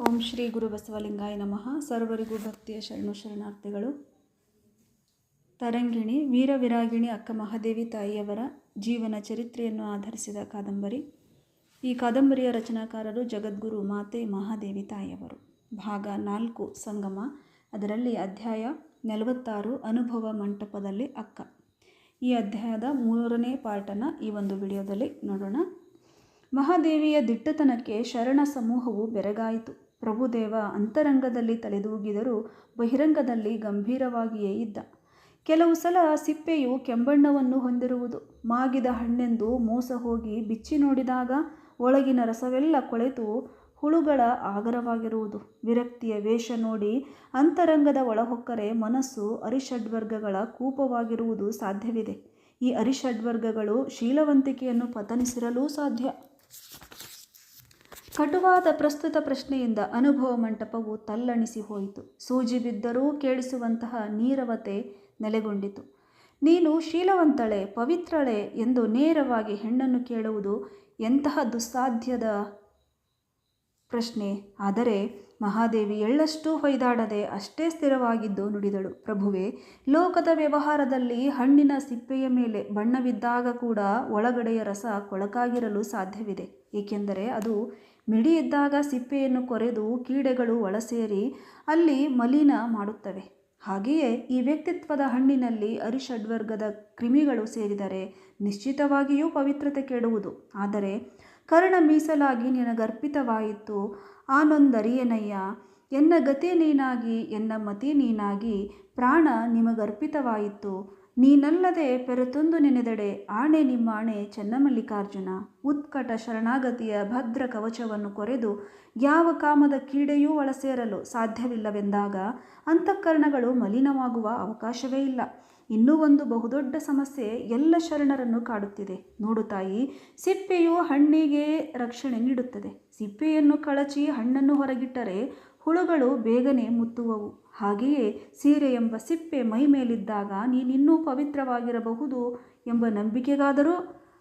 ಓಂ ಶ್ರೀ ಗುರು ಬಸವಲಿಂಗಾಯ ನಮಃ. ಸರ್ವರಿಗೂ ಭಕ್ತಿಯ ಶರಣಾರ್ಥಿಗಳು. ತರಂಗಿಣಿ ವೀರವಿರಾಗಿಣಿ ಅಕ್ಕ ಮಹಾದೇವಿ ತಾಯಿಯವರ ಜೀವನ ಚರಿತ್ರೆಯನ್ನು ಆಧರಿಸಿದ ಕಾದಂಬರಿ. ಈ ಕಾದಂಬರಿಯ ರಚನಾಕಾರರು ಜಗದ್ಗುರು ಮಾತೆ ಮಹಾದೇವಿ ತಾಯಿಯವರು. ಭಾಗ 4 ಸಂಗಮ. ಅದರಲ್ಲಿ ಅಧ್ಯಾಯ 46 ಅನುಭವ ಮಂಟಪದಲ್ಲಿ ಅಕ್ಕ. ಈ ಅಧ್ಯಾಯದ 3ನೇ ಪಾರ್ಟನ್ನು ಈ ಒಂದು ವಿಡಿಯೋದಲ್ಲಿ ನೋಡೋಣ. ಮಹಾದೇವಿಯ ದಿಟ್ಟತನಕ್ಕೆ ಶರಣ ಸಮೂಹವು ಬೆರಗಾಯಿತು. ಪ್ರಭುದೇವ ಅಂತರಂಗದಲ್ಲಿ ತಲೆದೂಗಿದರೂ ಬಹಿರಂಗದಲ್ಲಿ ಗಂಭೀರವಾಗಿಯೇ ಇದ್ದ. ಕೆಲವು ಸಲ ಸಿಪ್ಪೆಯು ಕೆಂಬಣ್ಣವನ್ನು ಹೊಂದಿರುವುದು. ಮಾಗಿದ ಹಣ್ಣೆಂದು ಮೋಸ ಹೋಗಿ ಬಿಚ್ಚಿ ನೋಡಿದಾಗ ಒಳಗಿನ ರಸವೆಲ್ಲ ಕೊಳೆತು ಹುಳುಗಳ ಆಗರವಾಗಿರುವುದು. ವಿರಕ್ತಿಯ ವೇಷ ನೋಡಿ ಅಂತರಂಗದ ಒಳಹೊಕ್ಕರೆ ಮನಸ್ಸು ಅರಿಷಡ್ವರ್ಗಗಳ ಕೂಪವಾಗಿರುವುದು ಸಾಧ್ಯವಿದೆ. ಈ ಅರಿಷಡ್ವರ್ಗಗಳು ಶೀಲವಂತಿಕೆಯನ್ನು ಪತನಿಸಿರಲೂ ಸಾಧ್ಯ. ಕಟುವಾದ ಪ್ರಸ್ತುತ ಪ್ರಶ್ನೆಯಿಂದ ಅನುಭವ ಮಂಟಪವು ತಲ್ಲಣಿಸಿ ಹೋಯಿತು. ಸೂಜಿ ಬಿದ್ದರೂ ಕೇಳಿಸುವಂತಹ ನೀರವತೆ ನೆಲೆಗೊಂಡಿತು. ನೀನು ಶೀಲವಂತಳೆ, ಪವಿತ್ರಳೆ ಎಂದು ನೇರವಾಗಿ ಹೆಣ್ಣನ್ನು ಕೇಳುವುದು ಎಂತಹ ದುಸ್ಸಾಧ್ಯದ ಪ್ರಶ್ನೆ. ಆದರೆ ಮಹಾದೇವಿ ಎಳ್ಳಷ್ಟೂ ಹೊಯ್ದಾಡದೆ ಅಷ್ಟೇ ಸ್ಥಿರವಾಗಿದ್ದು ನುಡಿದಳು, ಪ್ರಭುವೇ, ಲೋಕದ ವ್ಯವಹಾರದಲ್ಲಿ ಹಣ್ಣಿನ ಸಿಪ್ಪೆಯ ಮೇಲೆ ಬಣ್ಣವಿದ್ದಾಗ ಕೂಡ ಒಳಗಡೆಯ ರಸ ಕೊಳಕಾಗಿರಲು ಸಾಧ್ಯವಿದೆ. ಏಕೆಂದರೆ ಅದು ಮಿಡಿ ಇದ್ದಾಗ ಸಿಪ್ಪೆಯನ್ನು ಕೊರೆದು ಕೀಡೆಗಳು ಒಳಸೇರಿ ಅಲ್ಲಿ ಮಲಿನ ಮಾಡುತ್ತವೆ. ಹಾಗೆಯೇ ಈ ವ್ಯಕ್ತಿತ್ವದ ಹಣ್ಣಿನಲ್ಲಿ ಅರಿಷಡ್ವರ್ಗದ ಕ್ರಿಮಿಗಳು ಸೇರಿದರೆ ನಿಶ್ಚಿತವಾಗಿಯೂ ಪವಿತ್ರತೆ ಕೆಡುವುದು. ಆದರೆ ಕರ್ಣ ಮೀಸಲಾಗಿ ನಿನಗರ್ಪಿತವಾಯಿತು ಆನೊಂದರಿಯನಯ್ಯ. ಎನ್ನ ಗತಿ ನೀನಾಗಿ ಎನ್ನ ಮತಿ ನೀನಾಗಿ ಪ್ರಾಣ ನಿಮಗರ್ಪಿತವಾಯಿತು. ನೀನಲ್ಲದೆ ಪೆರತೊಂದು ನೆನೆದೆಡೆ ಆಣೆ ನಿಮ್ಮಾಣೆ ಚೆನ್ನಮಲ್ಲಿಕಾರ್ಜುನ. ಉತ್ಕಟ ಶರಣಾಗತಿಯ ಭದ್ರ ಕವಚವನ್ನು ಕೊರೆದು ಯಾವ ಕಾಮದ ಕೀಡೆಯೂ ಒಳಸೇರಲು ಸಾಧ್ಯವಿಲ್ಲವೆಂದಾಗ ಅಂತಃಕರಣಗಳು ಮಲಿನವಾಗುವ ಅವಕಾಶವೇ ಇಲ್ಲ. ಇನ್ನೂ ಒಂದು ಬಹುದೊಡ್ಡ ಸಮಸ್ಯೆ ಎಲ್ಲ ಶರಣರನ್ನು ಕಾಡುತ್ತಿದೆ. ನೋಡು ತಾಯಿ, ಸಿಪ್ಪೆಯು ಹಣ್ಣಿಗೆ ರಕ್ಷಣೆ ನೀಡುತ್ತದೆ. ಸಿಪ್ಪೆಯನ್ನು ಕಳಚಿ ಹಣ್ಣನ್ನು ಹೊರಗಿಟ್ಟರೆ ಹುಳುಗಳು ಬೇಗನೆ ಮುತ್ತುವವು. ಹಾಗೆಯೇ ಸೀರೆ ಎಂಬ ಸಿಪ್ಪೆ ಮೈ ಮೇಲಿದ್ದಾಗ ನೀನಿನ್ನೂ ಪವಿತ್ರವಾಗಿರಬಹುದು ಎಂಬ ನಂಬಿಕೆಗಾದರೂ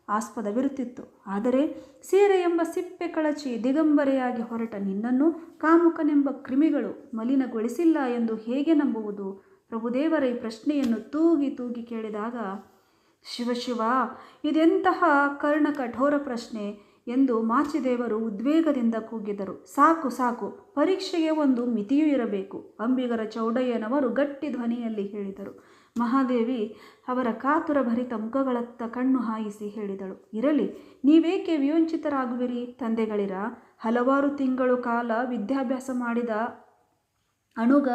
ಆಸ್ಪದವಿರುತ್ತಿತ್ತು. ಆದರೆ ಸೀರೆ ಎಂಬ ಸಿಪ್ಪೆ ಕಳಚಿ ದಿಗಂಬರೆಯಾಗಿ ಹೊರಟ ನಿನ್ನನ್ನು ಕಾಮುಕನೆಂಬ ಕ್ರಿಮಿಗಳು ಮಲಿನಗೊಳಿಸಿಲ್ಲ ಎಂದು ಹೇಗೆ ನಂಬುವುದು? ಪ್ರಭುದೇವರ ಈ ಪ್ರಶ್ನೆಯನ್ನು ತೂಗಿ ತೂಗಿ ಕೇಳಿದಾಗ, ಶಿವ, ಇದೆಂತಹ ಕರ್ಣ ಕಠೋರ ಪ್ರಶ್ನೆ ಎಂದು ಮಾಚಿದೇವರು ಉದ್ವೇಗದಿಂದ ಕೂಗಿದರು. ಸಾಕು, ಪರೀಕ್ಷೆಗೆ ಒಂದು ಮಿತಿಯೂ ಇರಬೇಕು. ಅಂಬಿಗರ ಚೌಡಯ್ಯನವರು ಗಟ್ಟಿ ಧ್ವನಿಯಲ್ಲಿ ಹೇಳಿದರು. ಮಹಾದೇವಿ ಅವರ ಕಾತುರ ಭರಿತ ಮುಖಗಳತ್ತ ಕಣ್ಣು ಹಾಯಿಸಿ ಹೇಳಿದಳು, ಇರಲಿ, ನೀವೇಕೆ ವಿಯೋಂಚಿತರಾಗುವಿರಿ ತಂದೆಗಳಿರ? ಹಲವಾರು ತಿಂಗಳು ಕಾಲ ವಿದ್ಯಾಭ್ಯಾಸ ಮಾಡಿದ ಅಣುಗ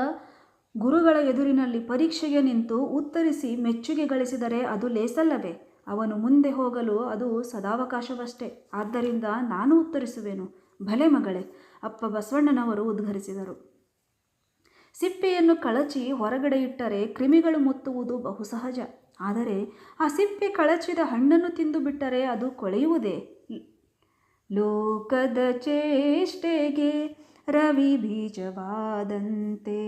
ಗುರುಗಳ ಎದುರಿನಲ್ಲಿ ಪರೀಕ್ಷೆಗೆ ನಿಂತು ಉತ್ತರಿಸಿ ಮೆಚ್ಚುಗೆ ಗಳಿಸಿದರೆ ಅದು ಲೇಸಲ್ಲವೇ? ಅವನು ಮುಂದೆ ಹೋಗಲು ಅದು ಸದಾವಕಾಶವಷ್ಟೇ. ಆದ್ದರಿಂದ ನಾನು ಉತ್ತರಿಸುವೆನು. ಭಲೆ ಮಗಳೇ, ಅಪ್ಪ ಬಸವಣ್ಣನವರು ಉದ್ಘರಿಸಿದರು. ಸಿಪ್ಪೆಯನ್ನು ಕಳಚಿ ಹೊರಗಡೆ ಇಟ್ಟರೆ ಕ್ರಿಮಿಗಳು ಮುತ್ತುವುದು ಬಹು ಸಹಜ. ಆದರೆ ಆ ಸಿಪ್ಪೆ ಕಳಚಿದ ಹಣ್ಣನ್ನು ತಿಂದು ಬಿಟ್ಟರೆ ಅದು ಕೊಳೆಯುವುದೇ? ಲೋಕದ ಚೇಷ್ಟೆಗೆ ರವಿ ಬೀಜವಾದಂತೆ,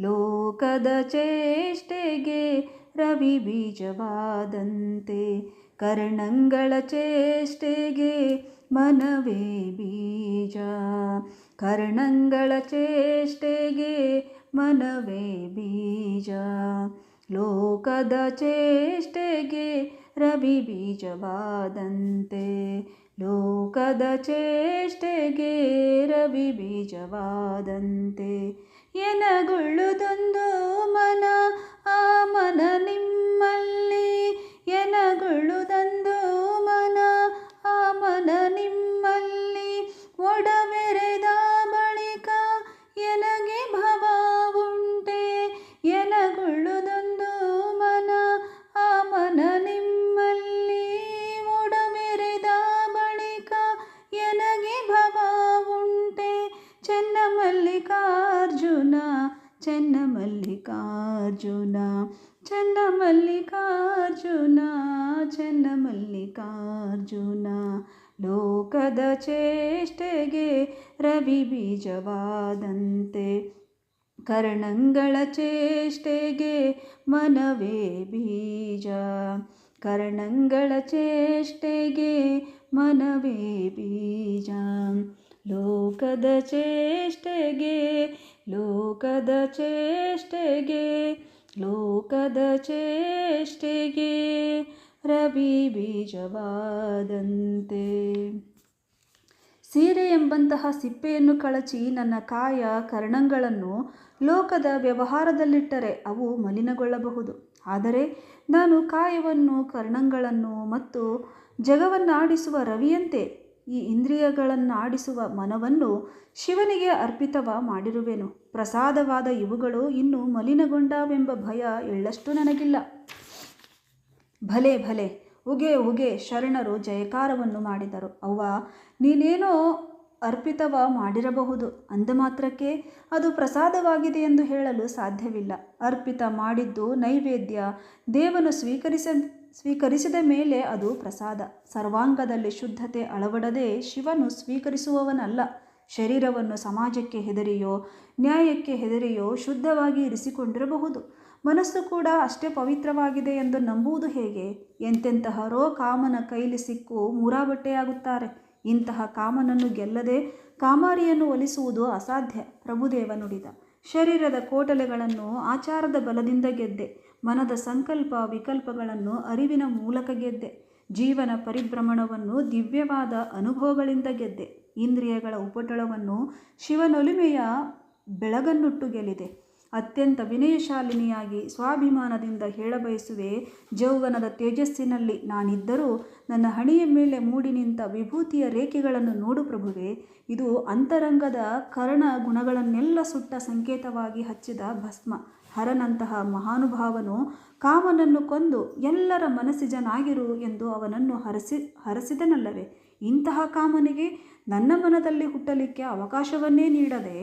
ಲೋಕದ ಚೇಷ್ಟೆಗೆ ರವಿ ಬೀಜವಾದಂತೆ, ಕರ್ಣಂಗಳ ಚೇಷ್ಟೆಗೆ ಮನವೇ ಬೀಜ, ಕರ್ಣಂಗಳ ಚೇಷ್ಟೆಗೆ ಮನವೇ ಬೀಜ, ಲೋಕದ ಚೇಷ್ಟೆಗೆ ರವಿ ಬೀಜವಾದಂತೆ, ಲೋಕದ ಚೇಷ್ಟೆಗೆ ರವಿ ಬೀಜವಾದಂತೆ. ಎನಗೊಳ್ಳುದೊಂದು ಮನ, ಆ ಮನ ನಿಮ್ಮಲ್ಲಿ, ಎನಗೊಳ್ಳುದೊಂದು ಮನ, ಆ ಮನ ನಿಮ್ಮಲ್ಲಿ, ಒಡವೆರೆದ ಬಳಿಕ ಎನಗೆ ಭವ ಉಂಟೆ, ಎನಗೊಳ್ಳುದೊಂದು ಮನ, ಆ ಮನ ನಿಮ್ಮಲ್ಲಿ, ಒಡವೆರೆದ ಬಳಿಕ ಎನಗೆ ಭವ ಉಂಟೆ. ಚೆನ್ನಮಲ್ಲಿಕಾರ್ಜುನ, ಚೆನ್ನಮಲ್ಲಿಕಾರ್ಜುನ, ಚೆನ್ನಮಲ್ಲಿಕಾರ್ಜುನ, ಚೆನ್ನಮಲ್ಲಿಕಾರ್ಜುನ, ಲೋಕದ ಚೇಷ್ಟೆಗೆ ರವಿ ಬೀಜವಾದಂತೆ, ಕರ್ಣಂಗಳ ಚೇಷ್ಟೆಗೆ ಮನವೇ ಬೀಜ, ಕರ್ಣಂಗಳ ಚೇಷ್ಟೆಗೆ ಮನವೇ ಬೀಜ, ಲೋಕದ ಚೇಷ್ಟೆಗೆ ಲೋಕದ ಚೇಷ್ಟೆಗೆ ಲೋಕದ ಚೇಷ್ಟೆಗೆ ರವಿ ಬೀಜವಾದಂತೆ. ಸೀರೆ ಎಂಬಂತಹ ಸಿಪ್ಪೆಯನ್ನು ಕಳಚಿ ನನ್ನ ಕಾಯ ಕರ್ಣಗಳನ್ನು ಲೋಕದ ವ್ಯವಹಾರದಲ್ಲಿಟ್ಟರೆ ಅವು ಮಲಿನಗೊಳ್ಳಬಹುದು. ಆದರೆ ನಾನು ಕಾಯವನ್ನು ಕರ್ಣಗಳನ್ನು ಮತ್ತು ಜಗವನ್ನಾಡಿಸುವ ರವಿಯಂತೆ ಈ ಇಂದ್ರಿಯಗಳನ್ನಾಡಿಸುವ ಮನವನ್ನು ಶಿವನಿಗೆ ಅರ್ಪಿತವ ಮಾಡಿರುವೆನು. ಪ್ರಸಾದವಾದ ಇವುಗಳು ಇನ್ನೂ ಮಲಿನಗೊಂಡವೆಂಬ ಭಯ ಎಳ್ಳಷ್ಟು ನನಗಿಲ್ಲ. ಭಲೆ ಭಲೆ, ಉಗೆ ಉಗೆ ಶರಣರು ಜಯಕಾರವನ್ನು ಮಾಡಿದರು. ಅವ್ವ, ನೀನೇನೋ ಅರ್ಪಿತವ ಮಾಡಿರಬಹುದು, ಅಂದ ಮಾತ್ರಕ್ಕೆ ಅದು ಪ್ರಸಾದವಾಗಿದೆ ಎಂದು ಹೇಳಲು ಸಾಧ್ಯವಿಲ್ಲ. ಅರ್ಪಿತ ಮಾಡಿದ್ದು ನೈವೇದ್ಯ ದೇವನು ಸ್ವೀಕರಿಸಿದ ಮೇಲೆ ಅದು ಪ್ರಸಾದ. ಸರ್ವಾಂಗದಲ್ಲಿ ಶುದ್ಧತೆ ಅಳವಡದೆ ಶಿವನು ಸ್ವೀಕರಿಸುವವನಲ್ಲ. ಶರೀರವನ್ನು ಸಮಾಜಕ್ಕೆ ಹೆದರಿಯೋ ನ್ಯಾಯಕ್ಕೆ ಹೆದರಿಯೋ ಶುದ್ಧವಾಗಿ ಇರಿಸಿಕೊಂಡಿರಬಹುದು. ಮನಸ್ಸು ಕೂಡ ಅಷ್ಟೇ ಪವಿತ್ರವಾಗಿದೆ ಎಂದು ನಂಬುವುದು ಹೇಗೆ? ಎಂತೆಂತಹರೋ ಕಾಮನ ಕೈಲಿ ಸಿಕ್ಕು ಮೂರಾಬಟ್ಟೆಯಾಗುತ್ತಾರೆ. ಇಂತಹ ಕಾಮನನ್ನು ಗೆಲ್ಲದೆ ಕಾಮಾರಿಯನ್ನು ಒಲಿಸುವುದು ಅಸಾಧ್ಯ. ಪ್ರಭುದೇವ ನುಡಿದ. ಶರೀರದ ಕೋಟಲೆಗಳನ್ನು ಆಚಾರದ ಬಲದಿಂದ ಗೆದ್ದೆ. ಮನದ ಸಂಕಲ್ಪ ವಿಕಲ್ಪಗಳನ್ನು ಅರಿವಿನ ಮೂಲಕ ಗೆದ್ದೆ. ಜೀವನ ಪರಿಭ್ರಮಣವನ್ನು ದಿವ್ಯವಾದ ಅನುಭವಗಳಿಂದ ಗೆದ್ದೆ. ಇಂದ್ರಿಯಗಳ ಉಪಟಳವನ್ನು ಶಿವನೊಲಿಮೆಯ ಬೆಳಗನ್ನುಟ್ಟು ಗೆಲ್ಲಿದೆ. ಅತ್ಯಂತ ವಿನಯಶಾಲಿನಿಯಾಗಿ ಸ್ವಾಭಿಮಾನದಿಂದ ಹೇಳಬಯಸುವೆ, ಜೌವನದ ತೇಜಸ್ಸಿನಲ್ಲಿ ನಾನಿದ್ದರೂ ನನ್ನ ಹಣೆಯ ಮೇಲೆ ಮೂಡಿ ನಿಂತ ವಿಭೂತಿಯ ರೇಖೆಗಳನ್ನು ನೋಡು ಪ್ರಭುವೆ. ಇದು ಅಂತರಂಗದ ಕರ್ಣ ಗುಣಗಳನ್ನೆಲ್ಲ ಸುಟ್ಟ ಸಂಕೇತವಾಗಿ ಹಚ್ಚಿದ ಭಸ್ಮ. ಹರನಂತಹ ಮಹಾನುಭಾವನು ಕಾಮನನ್ನು ಕೊಂದು ಎಲ್ಲರ ಮನಸ್ಸಿಜನಾಗಿರು ಎಂದು ಅವನನ್ನು ಹರಸಿದನಲ್ಲವೇ? ಇಂತಹ ಕಾಮನಿಗೆ ನನ್ನ ಮನದಲ್ಲಿ ಹುಟ್ಟಲಿಕ್ಕೆ ಅವಕಾಶವನ್ನೇ ನೀಡದೆ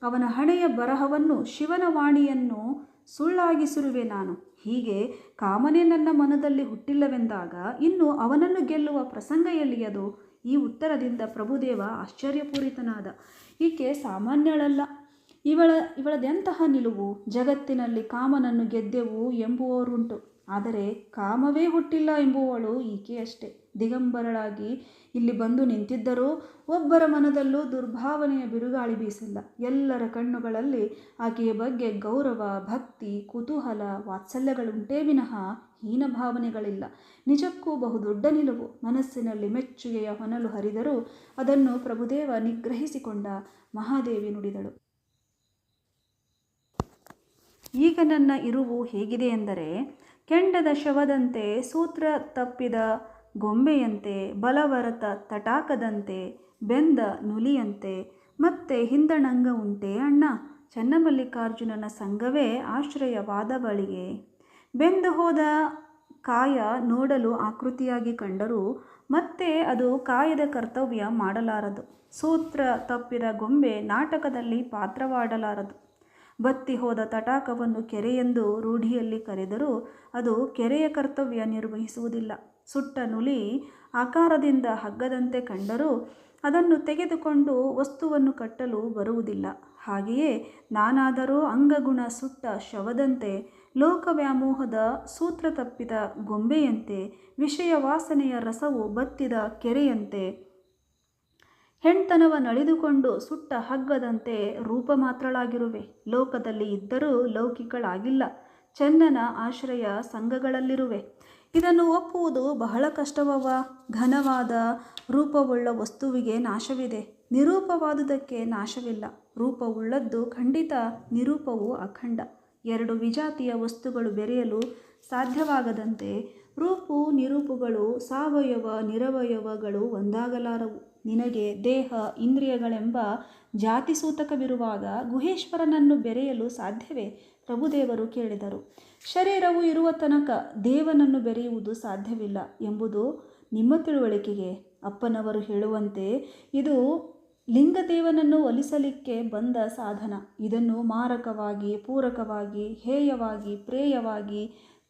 ಅವನ ಹಣೆಯ ಬರಹವನ್ನು ಶಿವನ ವಾಣಿಯನ್ನು ಸುಳ್ಳಾಗಿಸಿರುವೆ ನಾನು. ಹೀಗೆ ಕಾಮನೇ ನನ್ನ ಮನದಲ್ಲಿ ಹುಟ್ಟಿಲ್ಲವೆಂದಾಗ ಇನ್ನು ಅವನನ್ನು ಗೆಲ್ಲುವ ಪ್ರಸಂಗ ಎಲ್ಲಿಯದು? ಈ ಉತ್ತರದಿಂದ ಪ್ರಭುದೇವ ಆಶ್ಚರ್ಯಪೂರಿತನಾದ. ಈಕೆ ಸಾಮಾನ್ಯಳಲ್ಲ. ಇವಳದೆಂತಹ ನಿಲುವು! ಜಗತ್ತಿನಲ್ಲಿ ಕಾಮನನ್ನು ಗೆದ್ದೆವು ಎಂಬುವವರುಂಟು, ಆದರೆ ಕಾಮವೇ ಹುಟ್ಟಿಲ್ಲ ಎಂಬುವವಳು ಈಕೆಯಷ್ಟೇ. ದಿಗಂಬರಳಾಗಿ ಇಲ್ಲಿ ಬಂದು ನಿಂತಿದ್ದರೂ ಒಬ್ಬರ ಮನದಲ್ಲೂ ದುರ್ಭಾವನೆಯ ಬಿರುಗಾಳಿ ಬೀಸಿಲ್ಲ. ಎಲ್ಲರ ಕಣ್ಣುಗಳಲ್ಲಿ ಆಕೆಯ ಬಗ್ಗೆ ಗೌರವ, ಭಕ್ತಿ, ಕುತೂಹಲ, ವಾತ್ಸಲ್ಯಗಳುಂಟೇ ವಿನಃ ಹೀನ ಭಾವನೆಗಳಿಲ್ಲ. ನಿಜಕ್ಕೂ ಬಹುದೊಡ್ಡ ನಿಲುವು. ಮನಸ್ಸಿನಲ್ಲಿ ಮೆಚ್ಚುಗೆಯ ಹೊನಲು ಹರಿದರೂ ಅದನ್ನು ಪ್ರಭುದೇವ ನಿಗ್ರಹಿಸಿಕೊಂಡ. ಮಹಾದೇವಿ ನುಡಿದಳು. ಈಗ ನನ್ನ ಇರುವು ಹೇಗಿದೆ ಎಂದರೆ, ಕೆಂಡದ ಶವದಂತೆ, ಸೂತ್ರ ತಪ್ಪಿದ ಗೊಂಬೆಯಂತೆ, ಬಲವರತ ತಟಾಕದಂತೆ, ಬೆಂದ ನುಲಿಯಂತೆ. ಮತ್ತೆ ಹಿಂದಣಂಗ ಉಂಟೆ ಅಣ್ಣ? ಚನ್ನಮಲ್ಲಿಕಾರ್ಜುನನ ಸಂಘವೇ ಆಶ್ರಯವಾದವಳಿಗೆ. ಬೆಂದು ಹೋದ ಕಾಯ ನೋಡಲು ಆಕೃತಿಯಾಗಿ ಕಂಡರೂ ಮತ್ತೆ ಅದು ಕಾಯದ ಕರ್ತವ್ಯ ಮಾಡಲಾರದು. ಸೂತ್ರ ತಪ್ಪಿದ ಗೊಂಬೆ ನಾಟಕದಲ್ಲಿ ಪಾತ್ರವಾಡಲಾರದು. ಬತ್ತಿ ಹೋದ ತಟಾಕವನ್ನು ಕೆರೆಯೆಂದು ರೂಢಿಯಲ್ಲಿ ಕರೆದರೂ ಅದು ಕೆರೆಯ ಕರ್ತವ್ಯ ನಿರ್ವಹಿಸುವುದಿಲ್ಲ. ಸುಟ್ಟ ನುಲಿ ಆಕಾರದಿಂದ ಹಗ್ಗದಂತೆ ಕಂಡರೂ ಅದನ್ನು ತೆಗೆದುಕೊಂಡು ವಸ್ತುವನ್ನು ಕಟ್ಟಲು ಬರುವುದಿಲ್ಲ. ಹಾಗೆಯೇ ನಾನಾದರೂ ಅಂಗಗುಣ ಸುಟ್ಟ ಶವದಂತೆ, ಲೋಕವ್ಯಾಮೋಹದ ಸೂತ್ರ ತಪ್ಪಿದ ಗೊಂಬೆಯಂತೆ, ವಿಷಯ ವಾಸನೆಯ ರಸವು ಬತ್ತಿದ ಕೆರೆಯಂತೆ, ಹೆಣ್ತನವ ನಳಿದುಕೊಂಡು ಸುಟ್ಟ ಹಗ್ಗದಂತೆ ರೂಪ ಮಾತ್ರಳಾಗಿರುವೆ. ಲೋಕದಲ್ಲಿ ಇದ್ದರೂ ಲೌಕಿಕಳಾಗಿಲ್ಲ. ಚನ್ನನ ಆಶ್ರಯ ಸಂಘಗಳಲ್ಲಿರುವೆ. ಇದನ್ನು ಒಪ್ಪುವುದು ಬಹಳ ಕಷ್ಟವವ. ಘನವಾದ ರೂಪವುಳ್ಳ ವಸ್ತುವಿಗೆ ನಾಶವಿದೆ, ನಿರೂಪವಾದುದಕ್ಕೆ ನಾಶವಿಲ್ಲ. ರೂಪವುಳ್ಳದ್ದು ಖಂಡಿತ, ನಿರೂಪವು ಅಖಂಡ. ಎರಡು ವಿಜಾತಿಯ ವಸ್ತುಗಳು ಬೆರೆಯಲು ಸಾಧ್ಯವಾಗದಂತೆ ರೂಪು ನಿರೂಪಗಳು, ಸಾವಯವ ನಿರವಯವಗಳು ಒಂದಾಗಲಾರವು. ನಿನಗೆ ದೇಹ ಇಂದ್ರಿಯಗಳೆಂಬ ಜಾತಿ ಸೂತಕವಿರುವಾಗ ಗುಹೇಶ್ವರನನ್ನು ಬೆರೆಯಲು ಸಾಧ್ಯವೇ? ಪ್ರಭುದೇವರು ಕೇಳಿದರು. ಶರೀರವು ಇರುವ ತನಕ ದೇವನನ್ನು ಬೆರೆಯುವುದು ಸಾಧ್ಯವಿಲ್ಲ ಎಂಬುದು ನಿಮ್ಮ ತಿಳುವಳಿಕೆಗೆ. ಅಪ್ಪನವರು ಹೇಳುವಂತೆ ಇದು ಲಿಂಗದೇವನನ್ನು ಒಲಿಸಲಿಕ್ಕೆ ಬಂದ ಸಾಧನ. ಇದನ್ನು ಮಾರಕವಾಗಿ, ಪೂರಕವಾಗಿ, ಹೇಯವಾಗಿ, ಪ್ರೇಯವಾಗಿ,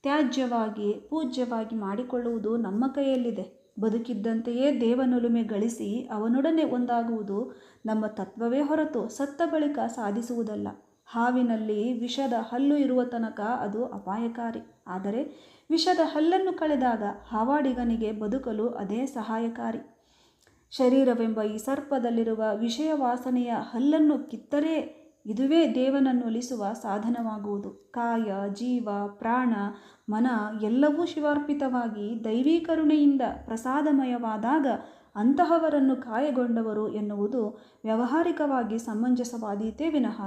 ತ್ಯಾಜ್ಯವಾಗಿ, ಪೂಜ್ಯವಾಗಿ ಮಾಡಿಕೊಳ್ಳುವುದು ನಮ್ಮ ಕೈಯಲ್ಲಿದೆ. ಬದುಕಿದ್ದಂತೆಯೇ ದೇವನೊಲುಮೆ ಗಳಿಸಿ ಅವನೊಡನೆ ಒಂದಾಗುವುದು ನಮ್ಮ ತತ್ವವೇ ಹೊರತು ಸತ್ತ ಬಳಿಕ ಸಾಧಿಸುವುದಲ್ಲ. ಹಾವಿನಲ್ಲಿ ವಿಷದ ಹಲ್ಲು ಇರುವ ತನಕ ಅದು ಅಪಾಯಕಾರಿ. ಆದರೆ ವಿಷದ ಹಲ್ಲನ್ನು ಕಳೆದಾಗ ಹಾವಾಡಿಗನಿಗೆ ಬದುಕಲು ಅದೇ ಸಹಾಯಕಾರಿ. ಶರೀರವೆಂಬ ಈ ಸರ್ಪದಲ್ಲಿರುವ ವಿಷಯ ವಾಸನೆಯ ಹಲ್ಲನ್ನು ಕಿತ್ತರೆ ಇದುವೇ ದೇವನನ್ನು ಒಲಿಸುವ ಸಾಧನವಾಗುವುದು. ಕಾಯ, ಜೀವ, ಪ್ರಾಣ, ಮನ ಎಲ್ಲವೂ ಶಿವಾರ್ಪಿತವಾಗಿ ದೈವೀ ಕರುಣೆಯಿಂದ ಪ್ರಸಾದಮಯವಾದಾಗ ಅಂತಹವರನ್ನು ಕಾಯಗೊಂಡವರು ಎನ್ನುವುದು ವ್ಯಾವಹಾರಿಕವಾಗಿ ಸಮಂಜಸವಾದೀತೇ ವಿನಃ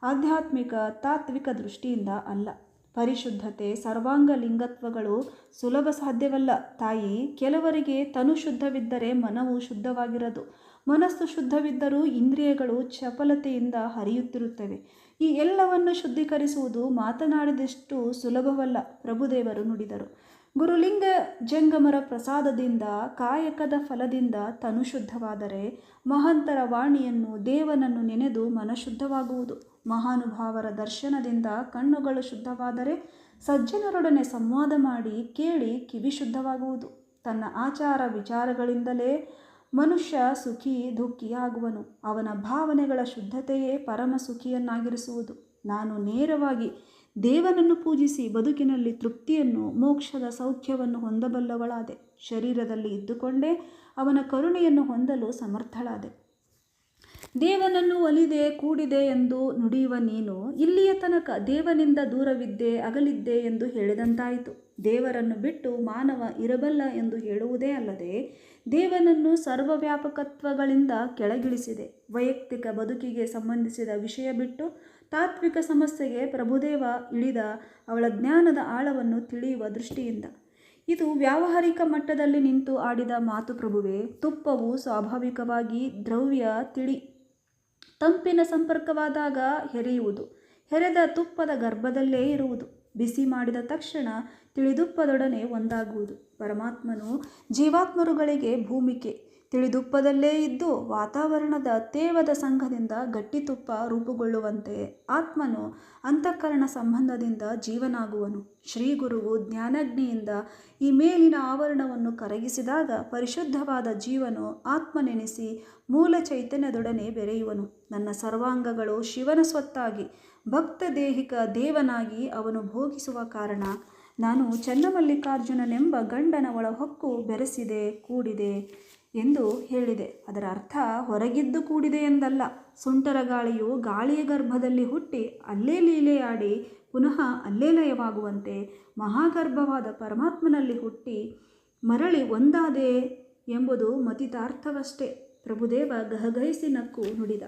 ಆಧ್ಯಾತ್ಮಿಕ ತಾತ್ವಿಕ ದೃಷ್ಟಿಯಿಂದ ಅಲ್ಲ. ಪರಿಶುದ್ಧತೆ, ಸರ್ವಾಂಗ ಲಿಂಗತ್ವಗಳು ಸುಲಭ ಸಾಧ್ಯವಲ್ಲ ತಾಯಿ. ಕೆಲವರಿಗೆ ತನು ಶುದ್ಧವಿದ್ದರೆ ಮನವು ಶುದ್ಧವಾಗಿರದು. ಮನಸ್ಸು ಶುದ್ಧವಿದ್ದರೂ ಇಂದ್ರಿಯಗಳು ಚಪಲತೆಯಿಂದ ಹರಿಯುತ್ತಿರುತ್ತವೆ. ಈ ಎಲ್ಲವನ್ನು ಶುದ್ಧೀಕರಿಸುವುದು ಮಾತನಾಡಿದಷ್ಟು ಸುಲಭವಲ್ಲ. ಪ್ರಭುದೇವರು ನುಡಿದರು. ಗುರುಲಿಂಗ ಜಂಗಮರ ಪ್ರಸಾದದಿಂದ, ಕಾಯಕದ ಫಲದಿಂದ ತನು ಶುದ್ಧವಾದರೆ ಮಹಂತರ ವಾಣಿಯನ್ನು, ದೇವನನ್ನು ನೆನೆದು ಮನಶುದ್ಧವಾಗುವುದು. ಮಹಾನುಭಾವರ ದರ್ಶನದಿಂದ ಕಣ್ಣುಗಳು ಶುದ್ಧವಾದರೆ ಸಜ್ಜನರೊಡನೆ ಸಂವಾದ ಮಾಡಿ ಕೇಳಿ ಕಿವಿ ಶುದ್ಧವಾಗುವುದು. ತನ್ನ ಆಚಾರ ವಿಚಾರಗಳಿಂದಲೇ ಮನುಷ್ಯ ಸುಖಿ ದುಃಖಿಯಾಗುವನು. ಅವನ ಭಾವನೆಗಳ ಶುದ್ಧತೆಯೇ ಪರಮ ಸುಖಿಯನ್ನಾಗಿರಿಸುವುದು. ನಾನು ನೇರವಾಗಿ ದೇವನನ್ನು ಪೂಜಿಸಿ ಬದುಕಿನಲ್ಲಿ ತೃಪ್ತಿಯನ್ನು, ಮೋಕ್ಷದ ಸೌಖ್ಯವನ್ನು ಹೊಂದಬಲ್ಲವಳಾದೆ. ಶರೀರದಲ್ಲಿ ಇದ್ದುಕೊಂಡೇ ಅವನ ಕರುಣೆಯನ್ನು ಹೊಂದಲು ಸಮರ್ಥಳಾದೆ. ದೇವನನ್ನು ಒಲಿದೆ, ಕೂಡಿದೆ ಎಂದು ನುಡಿಯುವ ನೀನು ಇಲ್ಲಿಯ ತನಕ ದೇವನಿಂದ ದೂರವಿದ್ದೆ, ಅಗಲಿದ್ದೆ ಎಂದು ಹೇಳಿದಂತಾಯಿತು. ದೇವರನ್ನು ಬಿಟ್ಟು ಮಾನವ ಇರಬಲ್ಲ ಎಂದು ಹೇಳುವುದೇ ಅಲ್ಲದೆ ದೇವನನ್ನು ಸರ್ವವ್ಯಾಪಕತ್ವಗಳಿಂದ ಕೆಳಗಿಳಿಸಿದೆ. ವೈಯಕ್ತಿಕ ಬದುಕಿಗೆ ಸಂಬಂಧಿಸಿದ ವಿಷಯ ಬಿಟ್ಟು ತಾತ್ವಿಕ ಸಮಸ್ಯೆಗೆ ಪ್ರಭುದೇವ ಇಳಿದ ಅವಳ ಜ್ಞಾನದ ಆಳವನ್ನು ತಿಳಿಯುವ ದೃಷ್ಟಿಯಿಂದ. ಇದು ವ್ಯಾವಹಾರಿಕ ಮಟ್ಟದಲ್ಲಿ ನಿಂತು ಆಡಿದ ಮಾತು ಪ್ರಭುವೇ. ತುಪ್ಪವು ಸ್ವಾಭಾವಿಕವಾಗಿ ದ್ರವ್ಯ ತಿಳಿ ತಂಪಿನ ಸಂಪರ್ಕವಾದಾಗ ಹೆರೆಯುವುದು. ಹೆರೆದ ತುಪ್ಪದ ಗರ್ಭದಲ್ಲೇ ಇರುವುದು. ಬಿಸಿ ಮಾಡಿದ ತಕ್ಷಣ ತಿಳಿದುಪ್ಪದೊಡನೆ ಒಂದಾಗುವುದು. ಪರಮಾತ್ಮನು ಜೀವಾತ್ಮರುಗಳಿಗೆ ಭೂಮಿಕೆ ತಿಳಿದುಪ್ಪದಲ್ಲೇ ಇದ್ದು ವಾತಾವರಣದ ತೇವದ ಸಂಘದಿಂದ ಗಟ್ಟಿತುಪ್ಪ ರೂಪುಗೊಳ್ಳುವಂತೆ ಆತ್ಮನು ಅಂತಃಕರಣ ಸಂಬಂಧದಿಂದ ಜೀವನಾಗುವನು. ಶ್ರೀ ಗುರುವು ಜ್ಞಾನಾಗ್ನಿಯಿಂದ ಈ ಮೇಲಿನ ಆವರಣವನ್ನು ಕರಗಿಸಿದಾಗ ಪರಿಶುದ್ಧವಾದ ಜೀವನು ಆತ್ಮನೆನಿಸಿ ಮೂಲ ಚೈತನ್ಯದೊಡನೆ ಬೆರೆಯುವನು. ನನ್ನ ಸರ್ವಾಂಗಗಳು ಶಿವನ ಸ್ವತ್ತಾಗಿ ಭಕ್ತ ದೇಹಿಕ ದೇವನಾಗಿ ಅವನು ಭೋಗಿಸುವ ಕಾರಣ ನಾನು ಚನ್ನಮಲ್ಲಿಕಾರ್ಜುನನೆಂಬ ಗಂಡನ ಒಳಹೊಕ್ಕು ಬೆರೆಸಿದೆ, ಕೂಡಿದೆ ಎಂದು ಹೇಳಿದೆ. ಅದರ ಅರ್ಥ ಹೊರಗಿದ್ದು ಕೂಡಿದೆ ಎಂದಲ್ಲ. ಸುಂಟರ ಗಾಳಿಯು ಗಾಳಿಯ ಗರ್ಭದಲ್ಲಿ ಹುಟ್ಟಿ ಅಲ್ಲೇ ಲೀಲೆಯಾಡಿ ಪುನಃ ಅಲ್ಲೇ ಲಯವಾಗುವಂತೆ ಮಹಾಗರ್ಭವಾದ ಪರಮಾತ್ಮನಲ್ಲಿ ಹುಟ್ಟಿ ಮರಳಿ ಒಂದಾದೆ ಎಂಬುದು ಮತಿತಾರ್ಥವಷ್ಟೇ. ಪ್ರಭುದೇವ ಗಹಗಹಿಸಿ ನಕ್ಕು ನುಡಿದ.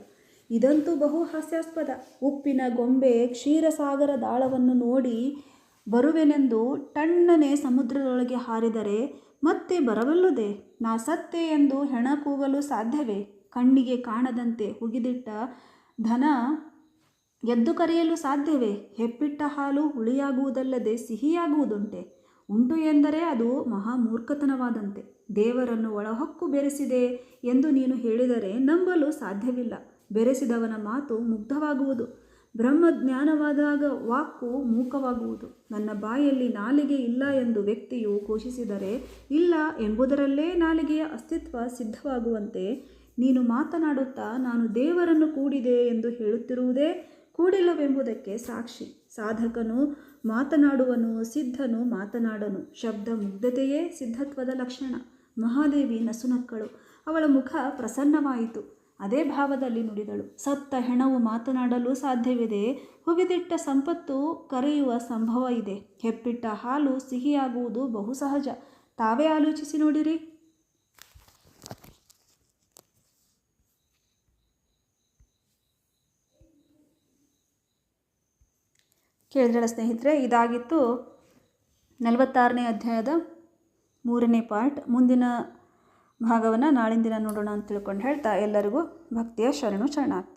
ಇದಂತೂ ಬಹು ಹಾಸ್ಯಾಸ್ಪದ. ಉಪ್ಪಿನ ಗೊಂಬೆ ಕ್ಷೀರಸಾಗರ ದಾಳವನ್ನು ನೋಡಿ ಬರುವೆನೆಂದು ಟಣ್ಣನೆ ಸಮುದ್ರದೊಳಗೆ ಹಾರಿದರೆ ಮತ್ತೆ ಬರಬಲ್ಲುದೇ? ನಾ ಸತ್ತೆ ಎಂದು ಹೆಣ ಕೂಗಲು ಸಾಧ್ಯವೇ? ಕಣ್ಣಿಗೆ ಕಾಣದಂತೆ ಹುಗಿದಿಟ್ಟ ಧನ ಎದ್ದು ಕರೆಯಲು ಸಾಧ್ಯವೇ? ಹೆಪ್ಪಿಟ್ಟ ಹಾಲು ಹುಳಿಯಾಗುವುದಲ್ಲದೆ ಸಿಹಿಯಾಗುವುದುಂಟೆ? ಉಂಟು ಎಂದರೆ ಅದು ಮಹಾಮೂರ್ಖತನವಾದಂತೆ. ದೇವರನ್ನು ಒಳಹೊಕ್ಕು ಬೆರೆಸಿದೆ ಎಂದು ನೀನು ಹೇಳಿದರೆ ನಂಬಲು ಸಾಧ್ಯವಿಲ್ಲ. ಬೆರೆಸಿದವನ ಮಾತು ಮುಗ್ಧವಾಗುವುದು. ಬ್ರಹ್ಮಜ್ಞಾನವಾದಾಗ ವಾಕು ಮೂಕವಾಗುವುದು. ನನ್ನ ಬಾಯಲ್ಲಿ ನಾಲಿಗೆ ಇಲ್ಲ ಎಂದು ವ್ಯಕ್ತಿಯು ಘೋಷಿಸಿದರೆ ಇಲ್ಲ ಎಂಬುದರಲ್ಲೇ ನಾಲಿಗೆಯ ಅಸ್ತಿತ್ವ ಸಿದ್ಧವಾಗುವಂತೆ ನೀನು ಮಾತನಾಡುತ್ತಾ ನಾನು ದೇವರನ್ನು ಕೂಡಿದೆ ಎಂದು ಹೇಳುತ್ತಿರುವುದೇ ಕೂಡಿಲ್ಲವೆಂಬುದಕ್ಕೆ ಸಾಕ್ಷಿ. ಸಾಧಕನು ಮಾತನಾಡುವನು, ಸಿದ್ಧನು ಮಾತನಾಡನು. ಶಬ್ದ ಮುಗ್ಧತೆಯೇ ಸಿದ್ಧತ್ವದ ಲಕ್ಷಣ. ಮಹಾದೇವಿ ನಸುನಕ್ಕಳು. ಅವಳ ಮುಖ ಪ್ರಸನ್ನವಾಯಿತು. ಅದೇ ಭಾವದಲ್ಲಿ ನುಡಿದಳು. ಸತ್ತ ಹೆಣವು ಮಾತನಾಡಲು ಸಾಧ್ಯವಿದೆ. ಹುಗಿದಿಟ್ಟ ಸಂಪತ್ತು ಕರೆಯುವ ಸಂಭವ ಇದೆ. ಹೆಪ್ಪಿಟ್ಟ ಹಾಲು ಸಿಹಿಯಾಗುವುದು ಬಹು ಸಹಜ. ತಾವೇ ಆಲೋಚಿಸಿ ನೋಡಿರಿ. ಕೇಳಿದ್ರಲ್ಲ ಸ್ನೇಹಿತರೆ, ಇದಾಗಿತ್ತು 46ನೇ ಅಧ್ಯಾಯದ 3ನೇ ಪಾರ್ಟ್. ಮುಂದಿನ ಭಾಗವನ್ನು ನಾಳಿನ ದಿನ ನೋಡೋಣ ಅಂತ ತಿಳ್ಕೊಂಡು ಹೇಳ್ತಾ ಎಲ್ಲರಿಗೂ ಭಕ್ತಿಯ ಶರಣು ಶರಣಾರ್ಥಿ.